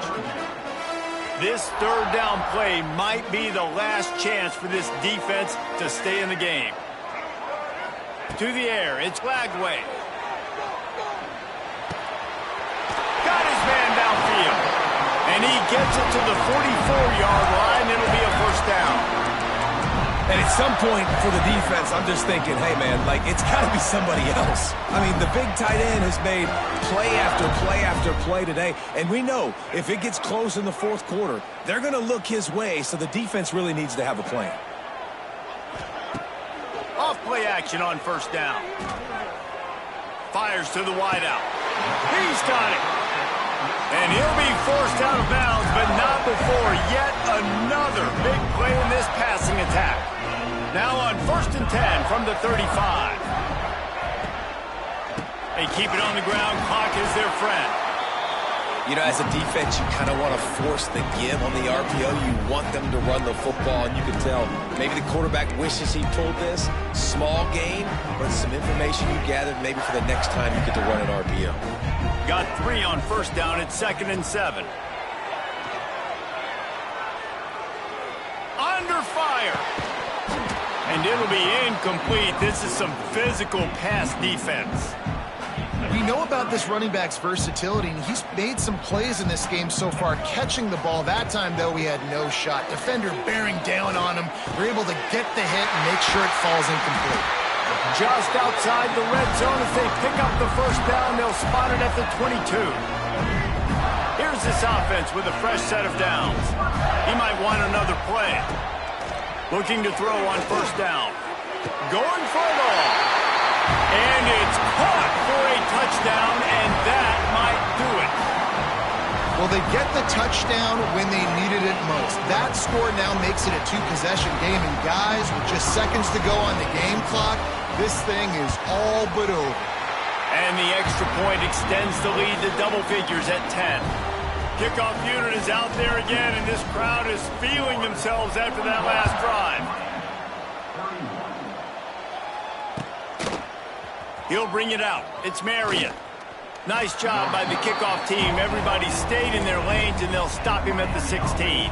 This 3rd down play might be the last chance for this defense to stay in the game. To the air, it's Lagway. Got his man downfield. And he gets it to the 44-yard line. It'll be a 1st down. And at some point for the defense, I'm just thinking, hey, man, like, it's got to be somebody else. I mean, the big tight end has made play after play after play today. And we know if it gets close in the 4th quarter, they're going to look his way, so the defense really needs to have a plan. Off-play action on 1st down. Fires to the wideout. He's got it. And he'll be forced out of bounds, but not before yet another big play in this passing attack. Now on 1st and 10 from the 35. They keep it on the ground. Clock is their friend. You know, as a defense, you kind of want to force the give on the RPO. You want them to run the football, and you can tell maybe the quarterback wishes he pulled this. Small game, but some information you gathered maybe for the next time you get to run an RPO. Got 3 on 1st down. It's 2nd and 7. Under fire. And it'll be incomplete. This is some physical pass defense. We know about this running back's versatility, and he's made some plays in this game so far, catching the ball. That time, though, he had no shot. Defender bearing down on him. They're able to get the hit and make sure it falls incomplete. Just outside the red zone as they pick up the first down. They'll spot it at the 22. Here's this offense with a fresh set of downs. He might want another play. Looking to throw on first down. Going for it all. And it's caught for a touchdown, and that might do it. Well, they get the touchdown when they needed it most. That score now makes it a two-possession game, and guys, with just seconds to go on the game clock, this thing is all but over. And the extra point extends the lead to double figures at 10. Kickoff unit is out there again, and this crowd is feeling themselves after that last drive. He'll bring it out. It's Marion. Nice job by the kickoff team. Everybody stayed in their lanes, and they'll stop him at the 16.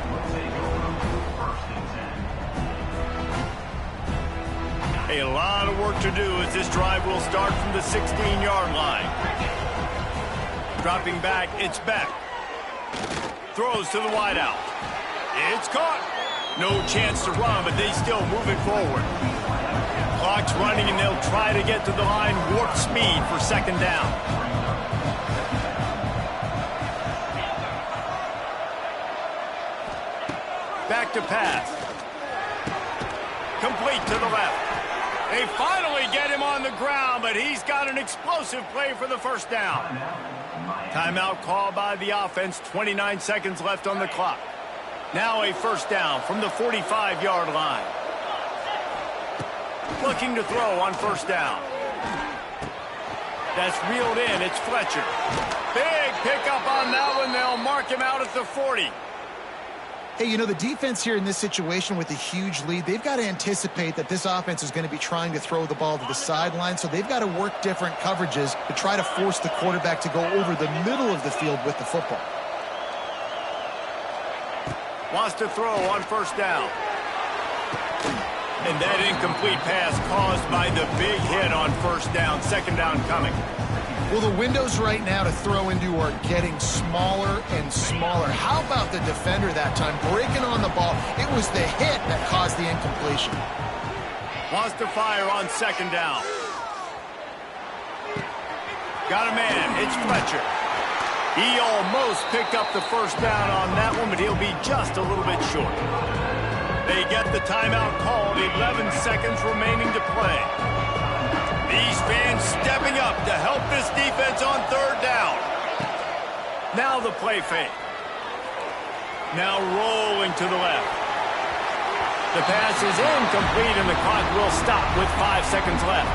A lot of work to do as this drive will start from the 16-yard line. Dropping back, it's Beck. Throws to the wideout. It's caught. No chance to run, but they still move it forward. Clock's running, and they'll try to get to the line warp speed for second down. Back to pass. Complete to the left. They finally get him on the ground, but he's got an explosive play for the first down. Timeout called by the offense, 29 seconds left on the clock. Now a first down from the 45-yard line. Looking to throw on first down. That's reeled in. It's Fletcher. Big pickup on that one. They'll mark him out at the 40. Hey, you know, the defense here in this situation with a huge lead, they've got to anticipate that this offense is going to be trying to throw the ball to the sideline, so they've got to work different coverages to try to force the quarterback to go over the middle of the field with the football. Wants to throw on first down. And that incomplete pass caused by the big hit on first down. Second down coming. Well, the windows right now to throw into are getting smaller and smaller. How about the defender that time breaking on the ball? It was the hit that caused the incompletion. Wants to fire on second down. Got a man. It's Fletcher. He almost picked up the first down on that one, but he'll be just a little bit short. They get the timeout called. 11 seconds remaining to play. These fans stepping up to help this defense on third down. Now the play fake. Now rolling to the left. The pass is incomplete, and the clock will stop with 5 seconds left.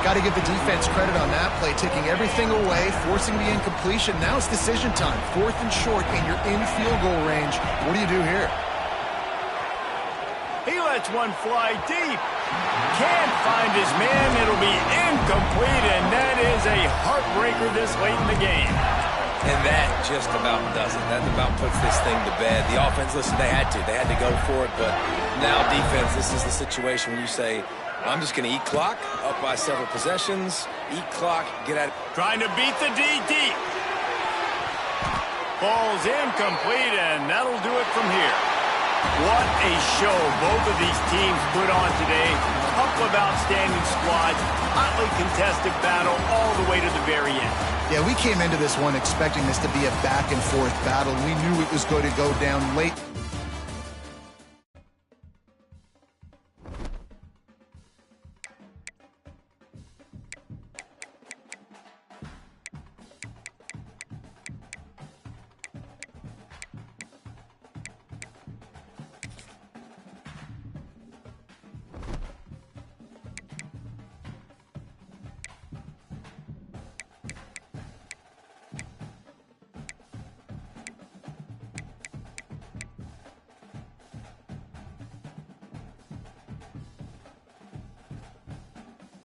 Got to give the defense credit on that play, taking everything away, forcing the incompletion. Now it's decision time. 4th and short, and you're in field goal range. What do you do here? He lets one fly deep. Can't find his man. It'll be incomplete, and that is a heartbreaker this late in the game. And that just about does it. That about puts this thing to bed. The offense, listen, they had to. They had to go for it, but now defense, this is the situation where you say, I'm just going to eat clock, up by several possessions, eat clock, get out. Trying to beat the D deep. Ball's incomplete, and that'll do it from here. What a show both of these teams put on today. Couple of outstanding squads, hotly contested battle all the way to the very end. Yeah, we came into this one expecting this to be a back-and-forth battle. We knew it was going to go down late.